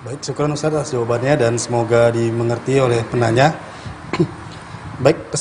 Baik, syukur Ustaz atas jawabannya dan semoga dimengerti oleh penanya. Baik,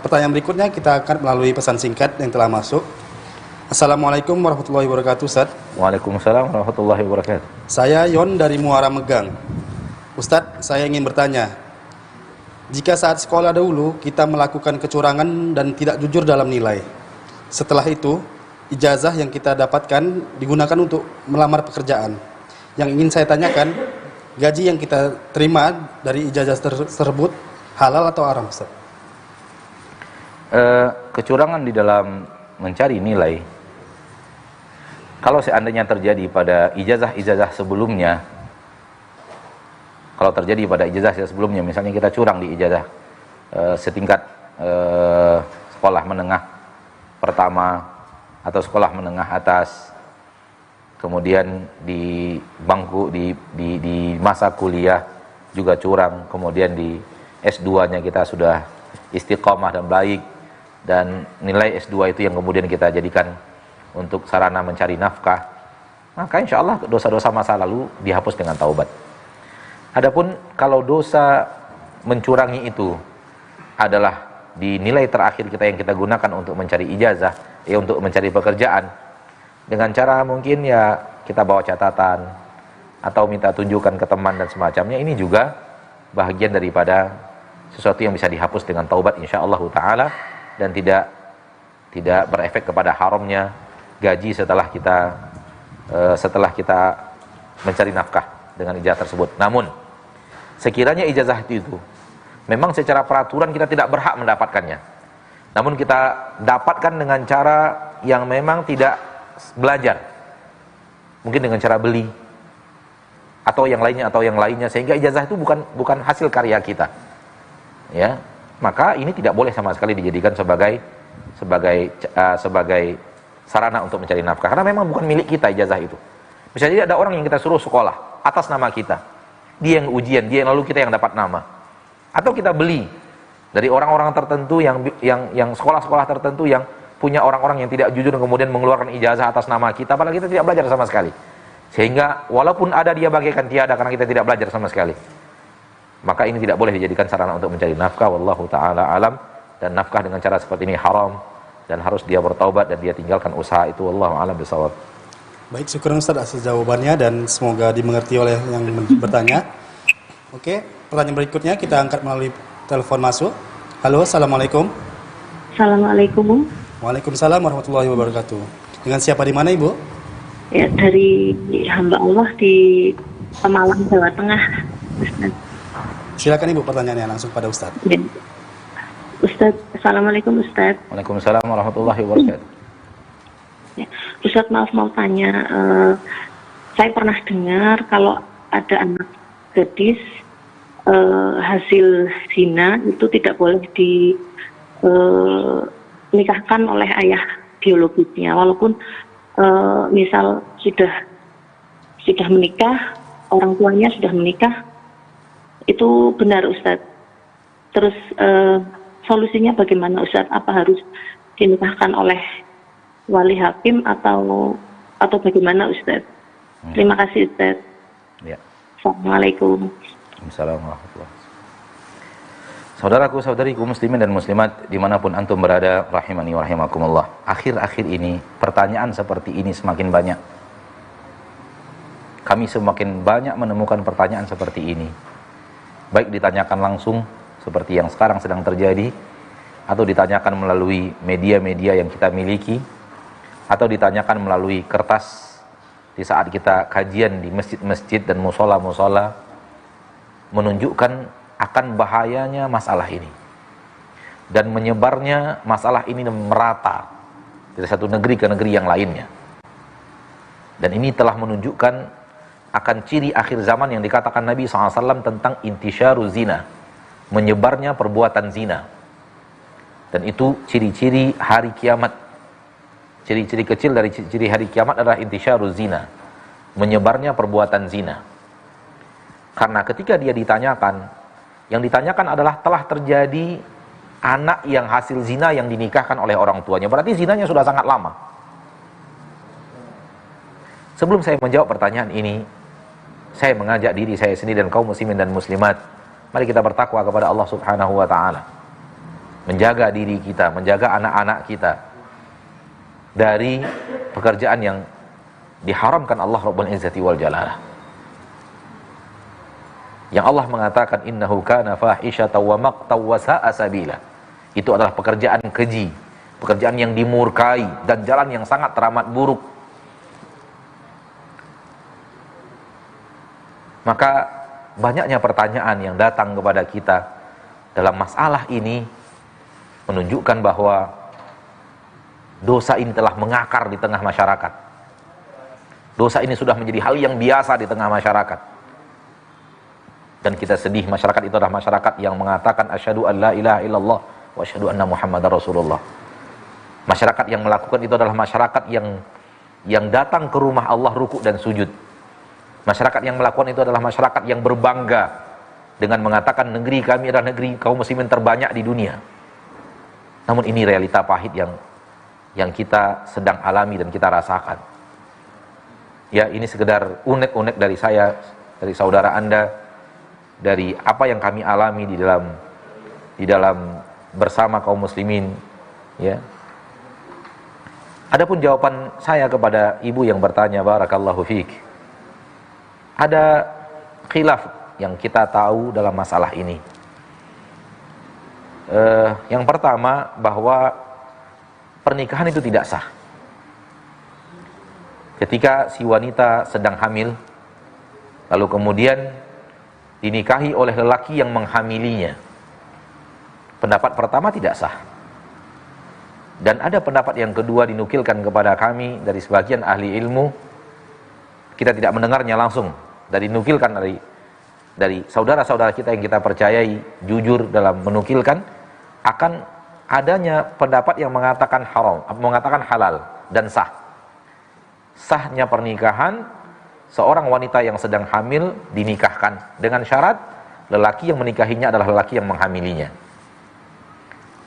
pertanyaan berikutnya kita akan melalui pesan singkat yang telah masuk. Assalamualaikum warahmatullahi wabarakatuh, Ustaz. Waalaikumsalam warahmatullahi wabarakatuh. Saya Yon dari Muara Megang. Ustaz, saya ingin bertanya, jika saat sekolah dahulu kita melakukan kecurangan dan tidak jujur dalam nilai, setelah itu ijazah yang kita dapatkan digunakan untuk melamar pekerjaan. Yang ingin saya tanyakan, gaji yang kita terima dari ijazah tersebut halal atau haram, Ustaz? Kecurangan di dalam mencari nilai, kalau seandainya terjadi pada ijazah-ijazah sebelumnya, misalnya kita curang di ijazah setingkat sekolah menengah pertama atau sekolah menengah atas, kemudian di bangku di masa kuliah juga curang, kemudian di S2-nya kita sudah istiqomah dan baik, dan nilai S2 itu yang kemudian kita jadikan untuk sarana mencari nafkah, maka insya Allah dosa-dosa masa lalu dihapus dengan taubat. Adapun kalau dosa mencurangi itu adalah di nilai terakhir kita yang kita gunakan untuk mencari ijazah, untuk mencari pekerjaan, dengan cara mungkin ya kita bawa catatan atau minta tunjukkan ke teman dan semacamnya, ini juga bahagian daripada sesuatu yang bisa dihapus dengan taubat insyaallah taala, dan tidak berefek kepada haramnya gaji setelah kita mencari nafkah dengan ijazah tersebut. Namun sekiranya ijazah itu memang secara peraturan kita tidak berhak mendapatkannya, namun kita dapatkan dengan cara yang memang tidak belajar, mungkin dengan cara beli atau yang lainnya, sehingga ijazah itu bukan hasil karya kita, ya, maka ini tidak boleh sama sekali dijadikan sebagai sarana untuk mencari nafkah, karena memang bukan milik kita ijazah itu. Bisa jadi ada orang yang kita suruh sekolah atas nama kita, dia yang ujian, dia lalu kita yang dapat nama, atau kita beli dari orang-orang tertentu yang sekolah-sekolah tertentu yang punya orang-orang yang tidak jujur, kemudian mengeluarkan ijazah atas nama kita, padahal kita tidak belajar sama sekali. Sehingga walaupun ada, dia bagaikan tiada karena kita tidak belajar sama sekali. Maka ini tidak boleh dijadikan sarana untuk mencari nafkah. Wallahu ta'ala alam. Dan nafkah dengan cara seperti ini haram, dan harus dia bertaubat dan dia tinggalkan usaha itu. Wallahu a'lam bishawab. Baik, syukur Ustaz atas jawabannya dan semoga dimengerti oleh yang bertanya. Oke, pertanyaan berikutnya kita angkat melalui telepon masuk. Halo, assalamualaikum. Assalamualaikum. Waalaikumsalam warahmatullahi wabarakatuh. Dengan siapa di mana, Ibu? Ya, dari hamba Allah di Pemalang, Jawa Tengah, Ustaz. Silakan Ibu, pertanyaannya langsung pada Ustaz. Ya. Ustaz, assalamualaikum Ustaz. Waalaikumsalam warahmatullahi wabarakatuh. Ya. Ustaz, maaf mau tanya, saya pernah dengar kalau ada anak gadis hasil zina itu tidak boleh dinikahkan oleh ayah biologisnya, walaupun misal sudah menikah, orang tuanya sudah menikah, itu benar Ustaz. Terus solusinya bagaimana Ustaz? Apa harus dinikahkan oleh wali hakim atau bagaimana Ustaz? Terima kasih Ustaz. Ya. Assalamualaikum. Assalamualaikum warahmatullahi wabarakatuh. Saudaraku, saudariku muslimin dan muslimat dimanapun antum berada, rahimani wa rahimakumullah. Akhir-akhir ini pertanyaan seperti ini semakin banyak. Kami semakin banyak menemukan pertanyaan seperti ini, baik ditanyakan langsung seperti yang sekarang sedang terjadi, atau ditanyakan melalui media-media yang kita miliki, atau ditanyakan melalui kertas di saat kita kajian di masjid-masjid dan musola-musola, menunjukkan akan bahayanya masalah ini dan menyebarnya masalah ini merata dari satu negeri ke negeri yang lainnya. Dan ini telah menunjukkan akan ciri akhir zaman yang dikatakan Nabi SAW tentang intisyaru zina, menyebarnya perbuatan zina. Dan itu ciri-ciri hari kiamat. Ciri-ciri kecil dari ciri hari kiamat adalah intisyaru zina, menyebarnya perbuatan zina. Karena ketika dia ditanyakan, yang ditanyakan adalah telah terjadi anak yang hasil zina yang dinikahkan oleh orang tuanya. Berarti zinanya sudah sangat lama. Sebelum saya menjawab pertanyaan ini, saya mengajak diri saya sendiri dan kaum muslimin dan muslimat, mari kita bertakwa kepada Allah Subhanahu wa taala. Menjaga diri kita, menjaga anak-anak kita dari pekerjaan yang diharamkan Allah Rabbul Izzati wal Jalalah. Yang Allah mengatakan innahu kana fahisyatan wa maqtaw wa sa'a sabila. Itu adalah pekerjaan keji, pekerjaan yang dimurkai dan jalan yang sangat teramat buruk. Maka banyaknya pertanyaan yang datang kepada kita dalam masalah ini menunjukkan bahwa dosa ini telah mengakar di tengah masyarakat. Dosa ini sudah menjadi hal yang biasa di tengah masyarakat. Dan kita sedih, masyarakat itu adalah masyarakat yang mengatakan asyhadu an la ilaha illallah wa asyhadu anna muhammadar rasulullah. Masyarakat yang melakukan itu adalah masyarakat yang datang ke rumah Allah rukuk dan sujud. Masyarakat yang melakukan itu adalah masyarakat yang berbangga dengan mengatakan negeri kami adalah negeri kaum muslimin terbanyak di dunia. Namun ini realita pahit yang kita sedang alami dan kita rasakan. Ya, ini sekedar unek-unek dari saya, dari saudara Anda, dari apa yang kami alami di dalam bersama kaum muslimin, ya. Adapun jawaban saya kepada ibu yang bertanya, barakallahu fiik. Ada khilaf yang kita tahu dalam masalah ini. Yang pertama, bahwa pernikahan itu tidak sah. Ketika si wanita sedang hamil, lalu kemudian dinikahi oleh lelaki yang menghamilinya, pendapat pertama tidak sah. Dan ada pendapat yang kedua dinukilkan kepada kami dari sebagian ahli ilmu. Kita tidak mendengarnya langsung, dari nukilkan dari saudara-saudara kita yang kita percayai jujur dalam menukilkan, akan adanya pendapat yang mengatakan haram, mengatakan halal dan sah. Sahnya pernikahan seorang wanita yang sedang hamil dinikahkan dengan syarat lelaki yang menikahinya adalah lelaki yang menghamilinya.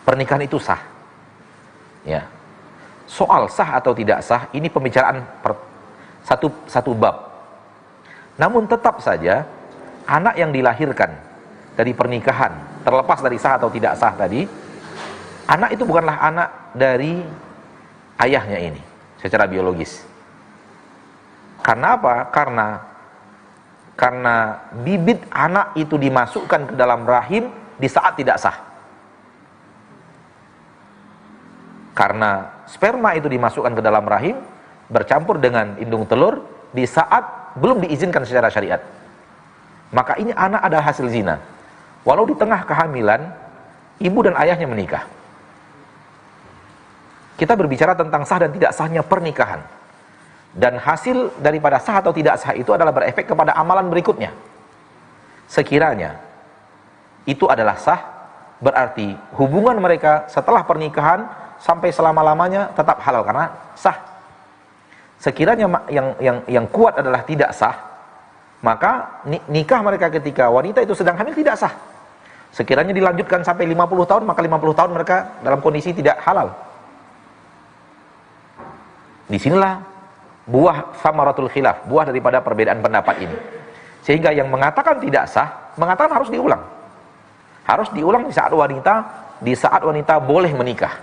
Pernikahan itu sah. Ya. Soal sah atau tidak sah ini pembicaraan satu bab. Namun tetap saja anak yang dilahirkan dari pernikahan, terlepas dari sah atau tidak sah tadi, anak itu bukanlah anak dari ayahnya ini secara biologis. Karena apa? Karena bibit anak itu dimasukkan ke dalam rahim di saat tidak sah. Karena sperma itu dimasukkan ke dalam rahim bercampur dengan indung telur di saat belum diizinkan secara syariat. Maka ini anak adalah hasil zina. Walau di tengah kehamilan, ibu dan ayahnya menikah. Kita berbicara tentang sah dan tidak sahnya pernikahan. Dan hasil daripada sah atau tidak sah itu adalah berefek kepada amalan berikutnya. Sekiranya itu adalah sah, berarti hubungan mereka setelah pernikahan sampai selama-lamanya tetap halal karena sah. Sekiranya yang kuat adalah tidak sah, maka nikah mereka ketika wanita itu sedang hamil tidak sah. Sekiranya dilanjutkan sampai 50 tahun, maka 50 tahun mereka dalam kondisi tidak halal. Disinilah buah samaratul khilaf, buah daripada perbedaan pendapat ini. Sehingga yang mengatakan tidak sah, mengatakan harus diulang. Harus diulang di saat wanita boleh menikah.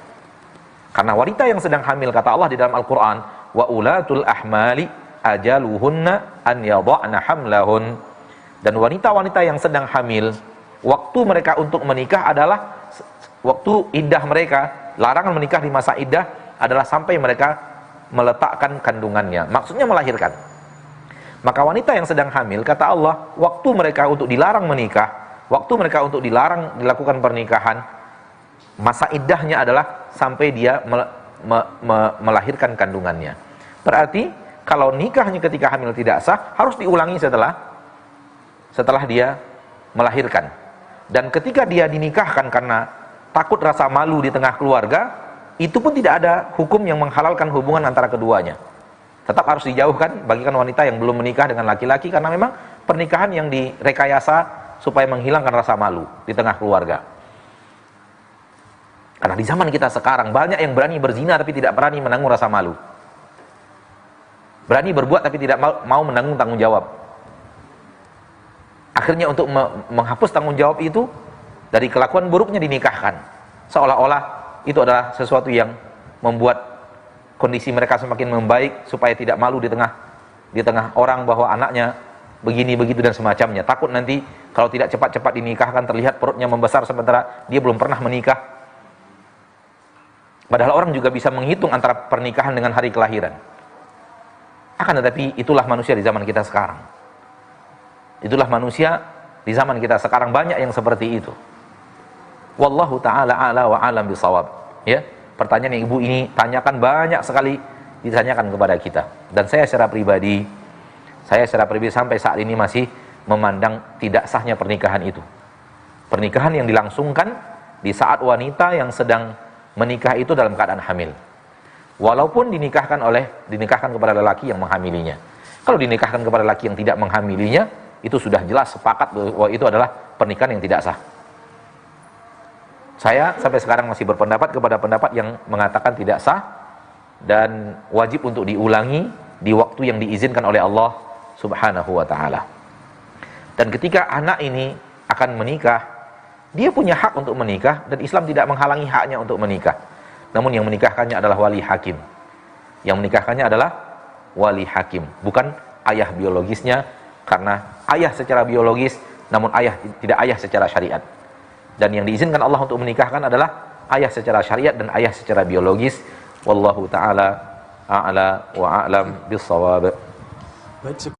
Karena wanita yang sedang hamil, kata Allah di dalam Al-Quran, wa ulatul ahmali ajaluhunna an yadha'na hamlahun. Dan wanita-wanita yang sedang hamil, waktu mereka untuk menikah adalah waktu iddah mereka. Larangan menikah di masa iddah adalah sampai mereka meletakkan kandungannya, maksudnya melahirkan. Maka wanita yang sedang hamil, kata Allah, waktu mereka untuk dilarang menikah, waktu mereka untuk dilarang dilakukan pernikahan, masa iddahnya adalah sampai dia melahirkan kandungannya. Berarti kalau nikahnya ketika hamil tidak sah, harus diulangi setelah dia melahirkan. Dan ketika dia dinikahkan karena takut rasa malu di tengah keluarga, itu pun tidak ada hukum yang menghalalkan hubungan antara keduanya. Tetap harus dijauhkan, bagikan wanita yang belum menikah dengan laki-laki, karena memang pernikahan yang direkayasa supaya menghilangkan rasa malu di tengah keluarga. Karena di zaman kita sekarang banyak yang berani berzina tapi tidak berani menanggung rasa malu. Berani berbuat tapi tidak mau menanggung tanggung jawab. akhirnya untuk menghapus tanggung jawab itu dari kelakuan buruknya dinikahkan, seolah-olah itu adalah sesuatu yang membuat kondisi mereka semakin membaik, supaya tidak malu di tengah orang bahwa anaknya begini begitu dan semacamnya. Takut nanti kalau tidak cepat-cepat dinikahkan terlihat perutnya membesar sementara dia belum pernah menikah. Padahal orang juga bisa menghitung antara pernikahan dengan hari kelahiran. Akan tetapi itulah manusia di zaman kita sekarang. Itulah manusia di zaman kita sekarang, banyak yang seperti itu. Wallahu ta'ala a'la wa a'lam bisawab. Ya, pertanyaan yang ibu ini tanyakan banyak sekali ditanyakan kepada kita. Dan saya secara pribadi sampai saat ini masih memandang tidak sahnya pernikahan itu. Pernikahan yang dilangsungkan di saat wanita yang sedang menikah itu dalam keadaan hamil. Walaupun dinikahkan kepada lelaki yang menghamilinya. Kalau dinikahkan kepada lelaki yang tidak menghamilinya, itu sudah jelas sepakat bahwa itu adalah pernikahan yang tidak sah. Saya sampai sekarang masih berpendapat kepada pendapat yang mengatakan tidak sah dan wajib untuk diulangi di waktu yang diizinkan oleh Allah Subhanahu wa ta'ala. Dan ketika anak ini akan menikah, dia punya hak untuk menikah dan Islam tidak menghalangi haknya untuk menikah. Namun yang menikahkannya adalah wali hakim. Yang menikahkannya adalah wali hakim, bukan ayah biologisnya, karena ayah secara biologis namun tidak ayah secara syariat. Dan yang diizinkan Allah untuk menikahkan adalah ayah secara syariat dan ayah secara biologis. Wallahu ta'ala a'la wa a'lam bis-shawab. Baik,